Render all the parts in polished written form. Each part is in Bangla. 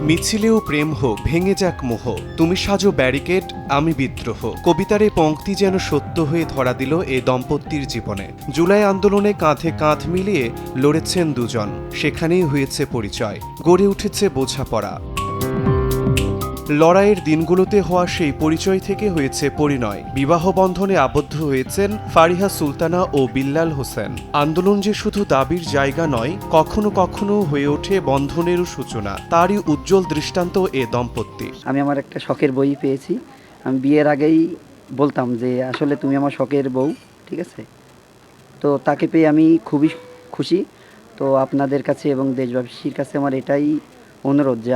মিছিলেও প্রেম হোক, ভেঙে যাক মোহ, তুমি সাজো ব্যারিকেড, আমি বিদ্রোহ। কবিতার এই পংক্তি যেন সত্য হয়ে ধরা দিল এ দম্পতির জীবনে। জুলাই আন্দোলনে কাঁধে কাঁধ মিলিয়ে লড়েছেন দুজন, সেখানেই হয়েছে পরিচয়, গড়ে উঠেছে বোঝাপড়া। লড়াইয়ের দিনগুলোতে হওয়া সেই পরিচয় থেকে হয়েছে পরিণয়। বিবাহ বন্ধনে আবদ্ধ হয়েছেন ফারিহা সুলতানা ও বিল্লাল হোসেন। আন্দোলন যে শুধু দাবির জায়গা নয়, কখনো কখনো হয়ে ওঠে বন্ধনেরও সূচনা। তারই উজ্জ্বল দৃষ্টান্ত এ দম্পতি। আমি আমার একটা শখের বই পেয়েছি। আমি বিয়ের আগেই বলতাম যে আসলে তুমি আমার শখের বউ, ঠিক আছে। তো তাকে পেয়ে আমি খুবই খুশি। তো আপনাদের কাছে এবং দেশবাসীর কাছে আমার এটাই অনুরোধ যে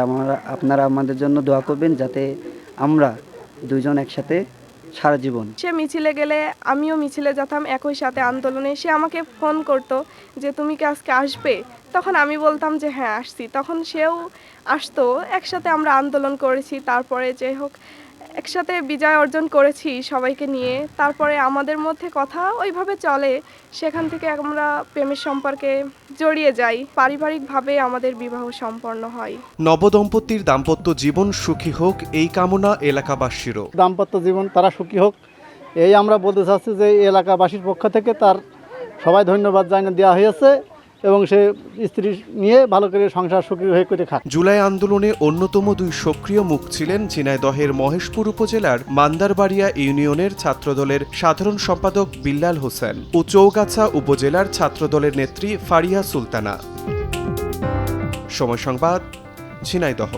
আপনারা আমাদের জন্য দোয়া করবেন, যাতে আমরা দুইজন একসাথে সারা জীবন। সে মিছিলে গেলে আমিও মিছিলে যেতাম একই সাথে আন্দোলনে। সে আমাকে ফোন করতো যে তুমি কি আজকে আসবে, তখন আমি বলতাম যে হ্যাঁ আসছি, তখন সেও আসতো। একসাথে আমরা আন্দোলন করেছি, তারপরে যাই হোক একসাথে বিজয় অর্জন করেছি সবাইকে নিয়ে। তারপরে আমাদের মধ্যে কথা ওইভাবে চলে, সেখান থেকে আমরা প্রেমের সম্পর্কে জড়িয়ে যাই। পারিবারিকভাবে আমাদের বিবাহ সম্পন্ন হয়। নবদম্পতির দাম্পত্য জীবন সুখী হোক, এই কামনা এলাকাবাসীরও। দাম্পত্য জীবন তারা সুখী হোক, এই আমরা বলতে চাচ্ছি যে এই এলাকাবাসীর পক্ষ থেকে তার সবাই ধন্যবাদ জানিয়ে দেওয়া হয়েছে এবং সে স্ত্রী নিয়ে ভালো করে সংসার সুখী হয়ে করে খাক। জুলাই আন্দোলনে অন্যতম দুই সক্রিয় মুখ ছিলেন ঝিনাইদহের মহেশপুর উপজেলার মান্দারবাড়িয়া ইউনিয়নের ছাত্রদলের সাধারণ সম্পাদক বিল্লাল হোসেন ও চৌগাছা উপজেলার ছাত্রদলের নেত্রী ফারিহা সুলতানা। সময় সংবাদ, ঝিনাইদহ।